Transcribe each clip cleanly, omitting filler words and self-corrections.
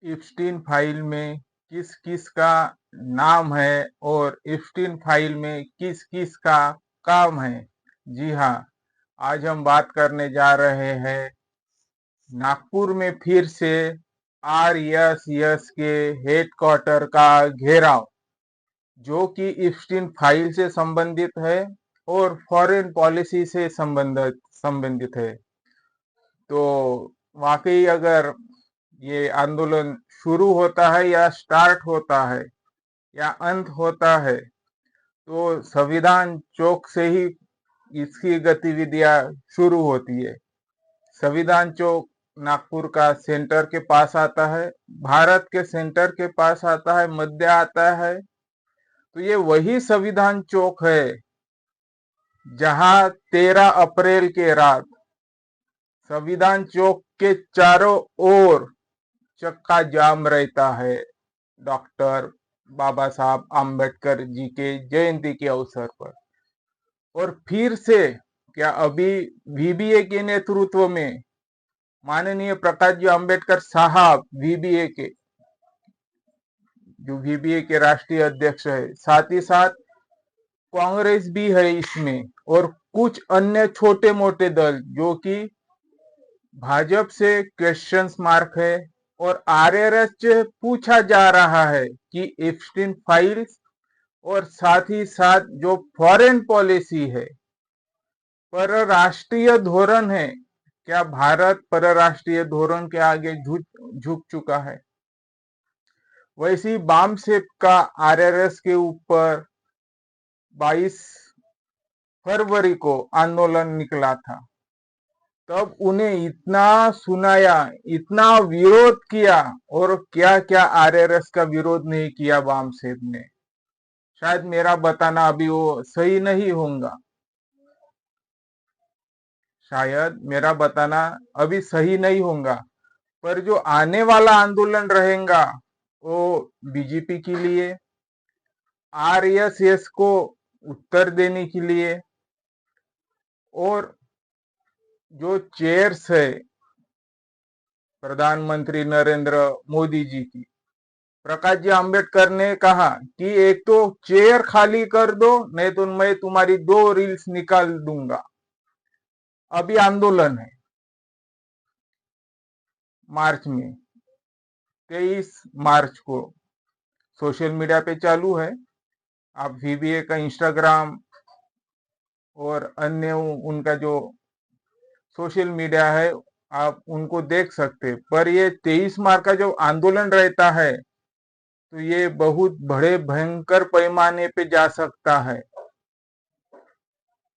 इप्स्टीन file में किस किस का नाम है और इप्स्टीन फाइल में किस किस का काम है। जी हाँ, आज हम बात करने जा रहे हैं नागपुर में फिर से आरएसएस के हेडक्वार्टर का घेराव, जो कि इप्स्टीन फाइल से संबंधित है और फॉरेन पॉलिसी से संबंधित है। तो वाकई अगर ये आंदोलन शुरू होता है या स्टार्ट होता है या अंत होता है, तो संविधान चौक से ही इसकी गतिविधियां शुरू होती है। संविधान चौक नागपुर का सेंटर के पास आता है, भारत के सेंटर के पास आता है, मध्य आता है। तो ये वही संविधान चौक है जहां 13 अप्रैल के रात संविधान चौक के चारों ओर चक्का जाम रहता है डॉक्टर बाबा साहब आम्बेडकर जी के जयंती के अवसर पर। और फिर से क्या अभी वीबीए के नेतृत्व में माननीय प्रकाश जी आम्बेडकर साहब वीबीए के राष्ट्रीय अध्यक्ष है, साथ ही साथ कांग्रेस भी है इसमें, और कुछ अन्य छोटे मोटे दल जो कि भाजपा से क्वेश्चन मार्क है। और आरएसएस से पूछा जा रहा है कि एप्स्टीन फाइल्स और साथ ही साथ जो फॉरेन पॉलिसी है, परराष्ट्रीय धोरण है, क्या भारत परराष्ट्रीय धोरण के आगे झुक चुका है। वैसी बामसेप का आरएसएस के ऊपर 22 फरवरी को आंदोलन निकला था। तब उन्हें इतना सुनाया, इतना विरोध किया, और क्या क्या आरएसएस का विरोध नहीं किया बामसेप ने। शायद मेरा बताना अभी वो सही नहीं होगा, शायद मेरा बताना अभी सही नहीं होगा, पर जो आने वाला आंदोलन रहेगा वो बीजेपी के लिए, आरएसएस को उत्तर देने के लिए, और जो चेयर्स है प्रधानमंत्री नरेंद्र मोदी जी की, प्रकाश जी आम्बेडकर ने कहा कि एक तो चेयर खाली कर दो, नहीं तो मैं तुम्हारी 2 रील्स निकाल दूंगा। अभी आंदोलन है मार्च में, 23 मार्च को सोशल मीडिया पे चालू है। आप वीबीए का इंस्टाग्राम और अन्य उनका जो सोशल मीडिया है, आप उनको देख सकते। पर ये 23 मार्च का जो आंदोलन रहता है, तो ये बहुत बड़े भयंकर पैमाने पे जा सकता है।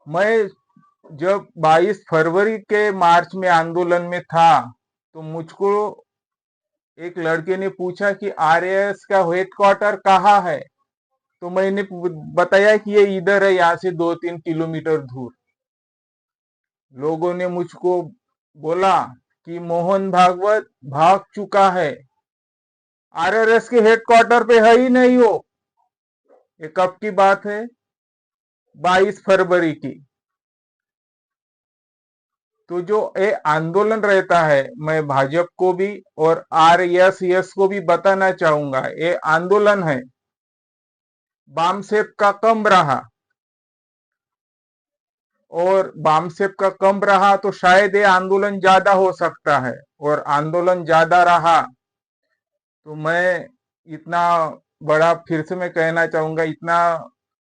मैं जब 22 फरवरी के मार्च में आंदोलन में था, तो मुझको एक लड़के ने पूछा कि आरएस का हेडक्वार्टर कहाँ है। तो मैंने बताया कि ये इधर है, यहाँ से 2-3 किलोमीटर दूर। लोगों ने मुझको बोला कि मोहन भागवत भाग चुका है, आरएसएस के हेडक्वार्टर पे है ही नहीं हो। ये कब की बात है? 22 फरवरी की। तो जो ये आंदोलन रहता है, मैं भाजपा को भी और आरएसएस को भी बताना चाहूंगा, ये आंदोलन है बामसेप का कम रहा, और बामसेप का कम रहा तो शायद ये आंदोलन ज्यादा हो सकता है। और आंदोलन ज्यादा रहा तो मैं इतना बड़ा, फिर से मैं कहना चाहूंगा, इतना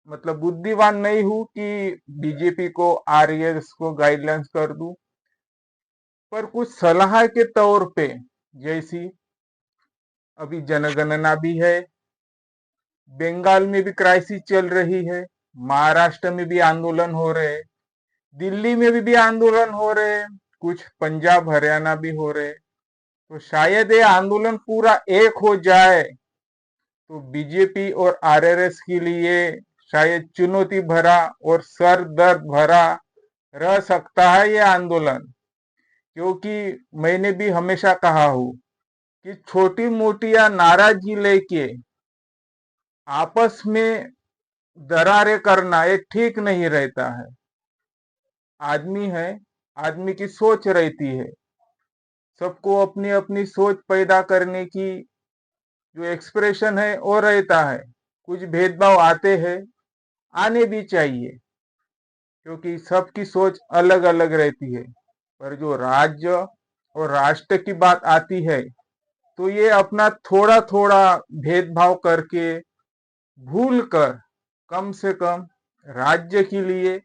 मतलब बुद्धिमान नहीं हूं कि बीजेपी को आरएस को गाइडलाइंस कर दूं। पर कुछ सलाह के तौर पे, जैसी अभी जनगणना भी है, बंगाल में भी क्राइसिस चल रही है, महाराष्ट्र में भी आंदोलन हो रहे, दिल्ली में भी आंदोलन हो रहे, कुछ पंजाब हरियाणा भी हो रहे। तो शायद ये आंदोलन पूरा एक हो जाए तो बीजेपी और आरएसएस के लिए शायद चुनौती भरा और सर दर्द भरा रह सकता है ये आंदोलन। क्योंकि मैंने भी हमेशा कहा हूं कि छोटी मोटी या नाराजगी लेके आपस में दरारें करना ये ठीक नहीं रहता है। आदमी है, आदमी की सोच रहती है, सबको अपनी अपनी सोच पैदा करने की जो एक्सप्रेशन है वो रहता है। कुछ भेदभाव आते हैं, आने भी चाहिए, क्योंकि सबकी सोच अलग अलग रहती है। पर जो राज्य और राष्ट्र की बात आती है तो ये अपना थोड़ा थोड़ा भेदभाव करके भूल कर कम से कम राज्य के लिए,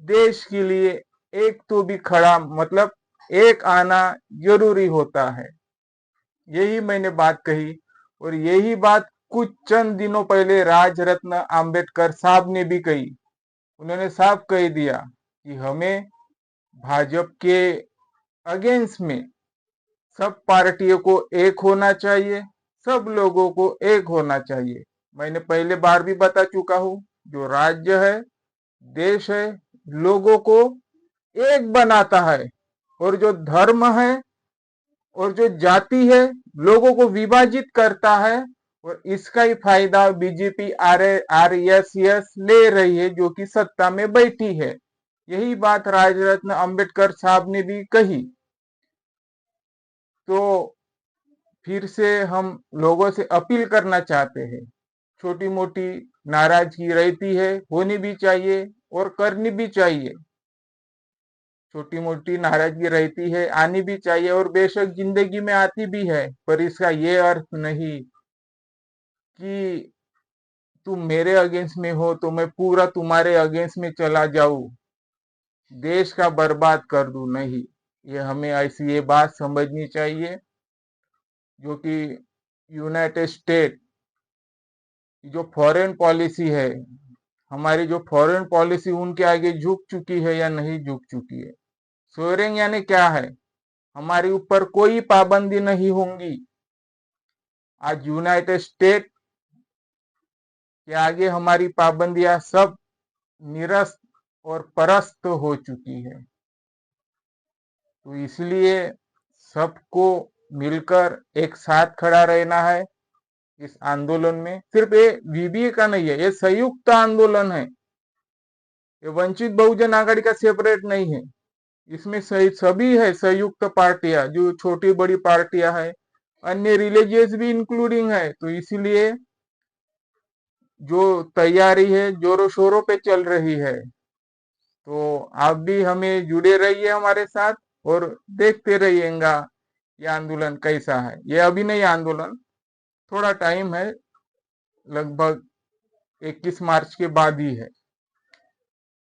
देश के लिए एक तो भी खड़ा, मतलब एक आना जरूरी होता है। यही मैंने बात कही, और यही बात कुछ चंद दिनों पहले राज रत्न आम्बेडकर साहब ने भी कही। उन्होंने साफ कह दिया कि हमें भाजपा के अगेंस्ट में सब पार्टियों को एक होना चाहिए, सब लोगों को एक होना चाहिए। मैंने पहले बार भी बता चुका हूं, जो राज्य है, देश है, लोगों को एक बनाता है, और जो धर्म है और जो जाति है, लोगों को विभाजित करता है। और इसका ही फायदा बीजेपी आरएसएस ले रही है, जो कि सत्ता में बैठी है। यही बात राजरत्न अंबेडकर साहब ने भी कही। तो फिर से हम लोगों से अपील करना चाहते हैं, छोटी मोटी नाराजगी रहती है, होनी भी चाहिए और करनी भी चाहिए। छोटी मोटी नाराजगी रहती है, आनी भी चाहिए, और बेशक जिंदगी में आती भी है, पर इसका ये अर्थ नहीं कि तुम मेरे अगेंस्ट में हो तो मैं पूरा तुम्हारे अगेंस्ट में चला जाऊं, देश का बर्बाद कर दूं। नहीं, ये हमें ऐसी ये बात समझनी चाहिए, जो कि यूनाइटेड स्टेट जो फॉरेन पॉलिसी है, हमारी जो फॉरेन पॉलिसी उनके आगे झुक चुकी है या नहीं झुक चुकी है। सोरेंग यानी क्या है? हमारे ऊपर कोई पाबंदी नहीं होंगी। आज यूनाइटेड स्टेट के आगे हमारी पाबंदियां सब निरस्त और परास्त हो चुकी है। तो इसलिए सबको मिलकर एक साथ खड़ा रहना है इस आंदोलन में। सिर्फ ये वीबीए का नहीं है, ये संयुक्त आंदोलन है। ये वंचित बहुजन आघाड़ी का सेपरेट नहीं है। इसमें सभी है संयुक्त पार्टियां, जो छोटी बड़ी पार्टियां है, अन्य रिलीजियस भी इंक्लूडिंग है। तो इसीलिए जो तैयारी है जोरों शोरों पे चल रही है। तो आप भी हमें जुड़े रहिए हमारे साथ, और देखते रहिएगा ये आंदोलन कैसा है। ये अभी नहीं आंदोलन, थोड़ा टाइम है, लगभग 21 मार्च के बाद ही है।